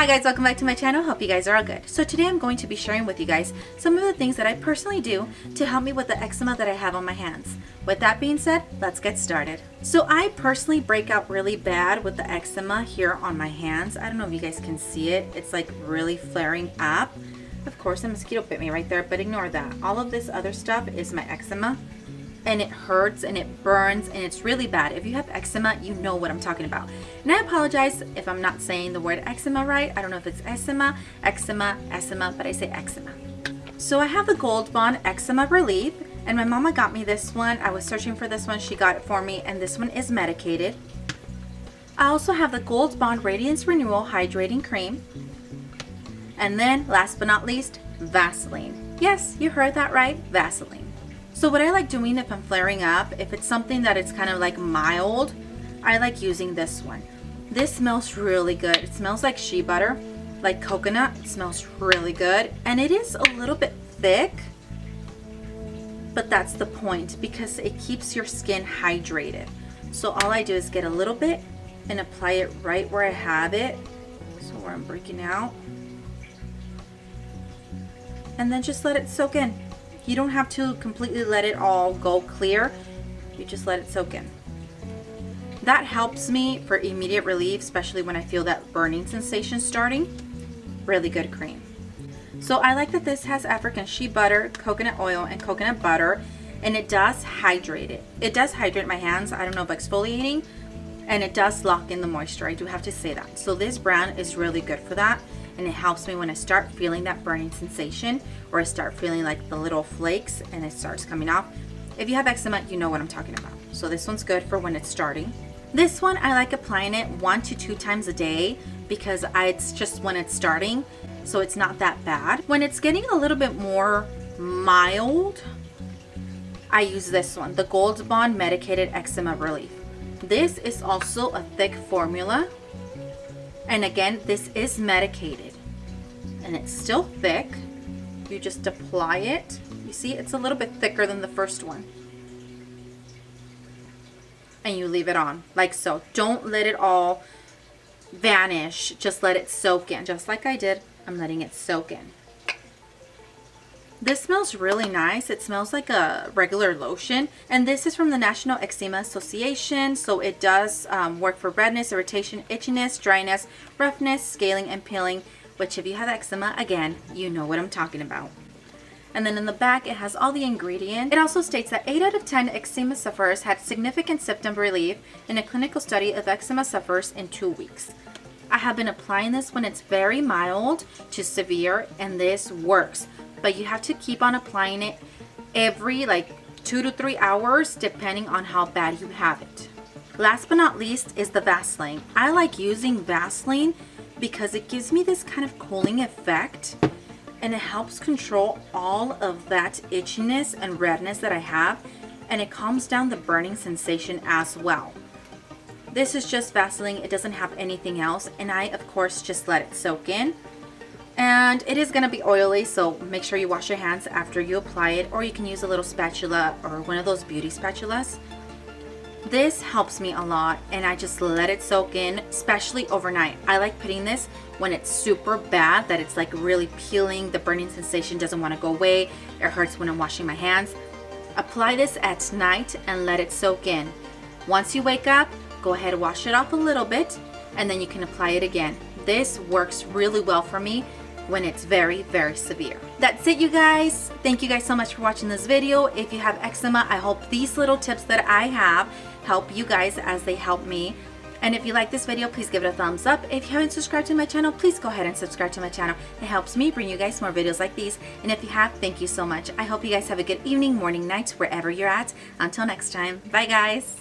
Hi guys, welcome back to my channel. Hope you guys are all good. So today I'm going to be sharing with you guys some of the things that I personally do to help me with the eczema that I have on my hands. With that being said, let's get started. So I personally break out really bad with the eczema here on my hands. I don't know if you guys can see it. It's like really flaring up. Of course, a mosquito bit me right there, but ignore that. All of this other stuff is my eczema. And it hurts and it burns and it's really bad. If you have eczema, you know what I'm talking about. And I apologize if I'm not saying the word eczema right. I don't know if it's eczema, but I say eczema. So I have the Gold Bond Eczema Relief, and my mama got me this one. I was searching for this one, she got it for me, and this one is medicated. I also have the Gold Bond Radiance Renewal Hydrating Cream. And then last but not least, Vaseline. Yes, you heard that right, Vaseline. So what I like doing if I'm flaring up, if it's something that it's kind of like mild, I like using this one. This smells really good. It smells like shea butter, like coconut. It smells really good. And it is a little bit thick, but that's the point because it keeps your skin hydrated. So all I do is get a little bit and apply it right where I have it. So where I'm breaking out. And then just let it soak in. You don't have to completely let it all go clear. You just let it soak in. That helps me for immediate relief, especially when I feel that burning sensation starting. Really good cream. So I like that this has African shea butter, coconut oil, and coconut butter, and it does hydrate it. It does hydrate my hands. I don't know if exfoliating, and it does lock in the moisture. I do have to say that. So this brand is really good for that. And it helps me when I start feeling that burning sensation or I start feeling like the little flakes and it starts coming off. If you have eczema, you know what I'm talking about. So this one's good for when it's starting. This one, I like applying it 1 to 2 times a day because it's just when it's starting, so it's not that bad. When it's getting a little bit more mild, I use this one, the Gold Bond Medicated Eczema Relief. This is also a thick formula. And again, this is medicated and it's still thick. You just apply it. You see, it's a little bit thicker than the first one. And you leave it on like so. Don't let it all vanish. Just let it soak in. Just like I did, I'm letting it soak in. This smells really nice. It smells like a regular lotion. And this is from the National Eczema Association. So it does work for redness, irritation, itchiness, dryness, roughness, scaling, and peeling. Which if you have eczema, again, you know what I'm talking about. And then in the back, it has all the ingredients. It also states that 8 out of 10 eczema sufferers had significant symptom relief in a clinical study of eczema sufferers in 2 weeks. I have been applying this when it's very mild to severe, and this works. But you have to keep on applying it every like 2 to 3 hours depending on how bad you have it. Last but not least is the Vaseline. I like using Vaseline because it gives me this kind of cooling effect and it helps control all of that itchiness and redness that I have, and it calms down the burning sensation as well. This is just Vaseline. It doesn't have anything else, and I of course just let it soak in. And it is going to be oily, so make sure you wash your hands after you apply it, or you can use a little spatula or one of those beauty spatulas. This helps me a lot, and I just let it soak in, especially overnight. I like putting this when it's super bad, that it's like really peeling, the burning sensation doesn't want to go away, it hurts when I'm washing my hands. Apply this at night and let it soak in. Once you wake up, go ahead and wash it off a little bit, and then you can apply it again. This works really well for me when it's very, very severe. That's it, you guys. Thank you guys so much for watching this video. If you have eczema, I hope these little tips that I have help you guys as they help me. And if you like this video, please give it a thumbs up. If you haven't subscribed to my channel, please go ahead and subscribe to my channel. It helps me bring you guys more videos like these. And if you have, thank you so much. I hope you guys have a good evening, morning, night, wherever you're at. Until next time, bye guys.